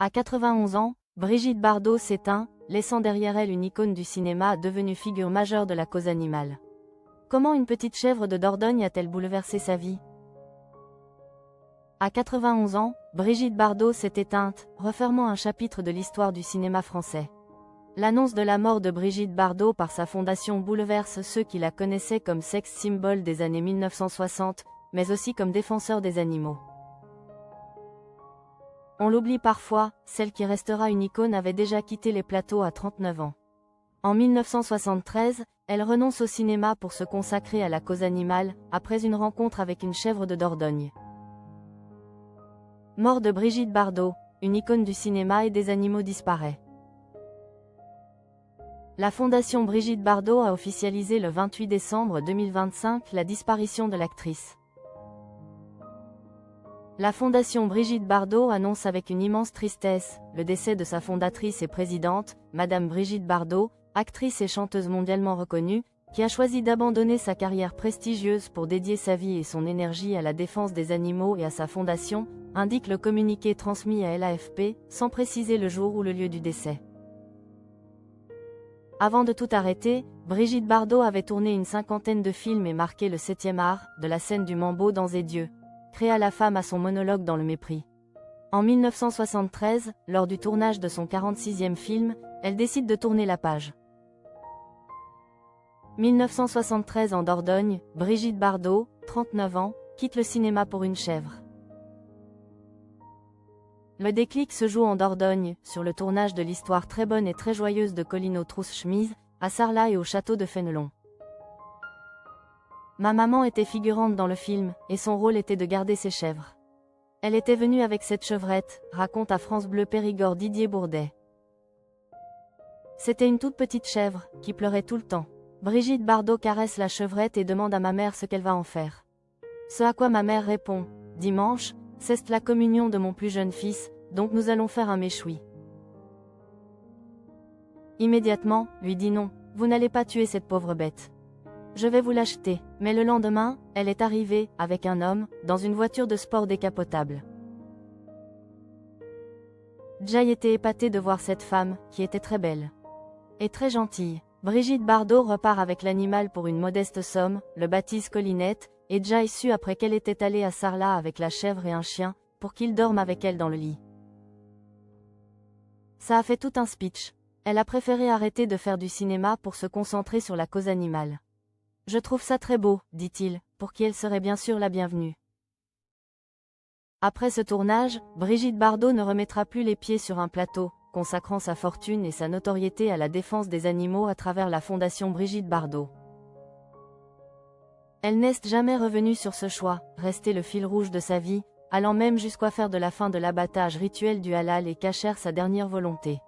À 91 ans, Brigitte Bardot s'éteint, laissant derrière elle une icône du cinéma devenue figure majeure de la cause animale. Comment une petite chèvre de Dordogne a-t-elle bouleversé sa vie? À 91 ans, Brigitte Bardot s'est éteinte, refermant un chapitre de l'histoire du cinéma français. L'annonce de la mort de Brigitte Bardot par sa fondation bouleverse ceux qui la connaissaient comme sex symbol des années 1960, mais aussi comme défenseur des animaux. On l'oublie parfois, celle qui restera une icône avait déjà quitté les plateaux à 39 ans. En 1973, elle renonce au cinéma pour se consacrer à la cause animale, après une rencontre avec une chèvre de Dordogne. Mort de Brigitte Bardot, une icône du cinéma et des animaux disparaît. La Fondation Brigitte Bardot a officialisé le 28 décembre 2025 la disparition de l'actrice. La Fondation Brigitte Bardot annonce avec une immense tristesse le décès de sa fondatrice et présidente, Madame Brigitte Bardot, actrice et chanteuse mondialement reconnue, qui a choisi d'abandonner sa carrière prestigieuse pour dédier sa vie et son énergie à la défense des animaux et à sa fondation, indique le communiqué transmis à l'AFP, sans préciser le jour ou le lieu du décès. Avant de tout arrêter, Brigitte Bardot avait tourné une cinquantaine de films et marqué le 7e art, de la scène du Mambo dans Et Dieu, créa la femme à son monologue dans le mépris. En 1973, lors du tournage de son 46e film, elle décide de tourner la page. 1973 en Dordogne, Brigitte Bardot, 39 ans, quitte le cinéma pour une chèvre. Le déclic se joue en Dordogne, sur le tournage de l'histoire très bonne et très joyeuse de Colline aux trousses chemises, à Sarlat et au château de Fénelon. Ma maman était figurante dans le film, et son rôle était de garder ses chèvres. Elle était venue avec cette chevrette, raconte à France Bleu Périgord Didier Bourdet. C'était une toute petite chèvre, qui pleurait tout le temps. Brigitte Bardot caresse la chevrette et demande à ma mère ce qu'elle va en faire. Ce à quoi ma mère répond, « Dimanche, c'est la communion de mon plus jeune fils, donc nous allons faire un méchoui. » Immédiatement, lui dit non, vous n'allez pas tuer cette pauvre bête. Je vais vous l'acheter. Mais le lendemain, elle est arrivée, avec un homme, dans une voiture de sport décapotable. Jay était épaté de voir cette femme, qui était très belle. Et très gentille. Brigitte Bardot repart avec l'animal pour une modeste somme, le baptise Collinette, et Jay sut après qu'elle était allée à Sarlat avec la chèvre et un chien, pour qu'il dorme avec elle dans le lit. Ça a fait tout un speech. Elle a préféré arrêter de faire du cinéma pour se concentrer sur la cause animale. Je trouve ça très beau, dit-il, pour qui elle serait bien sûr la bienvenue. Après ce tournage, Brigitte Bardot ne remettra plus les pieds sur un plateau, consacrant sa fortune et sa notoriété à la défense des animaux à travers la Fondation Brigitte Bardot. Elle n'est jamais revenue sur ce choix, resté le fil rouge de sa vie, allant même jusqu'à faire de la fin de l'abattage rituel du halal et kasher sa dernière volonté.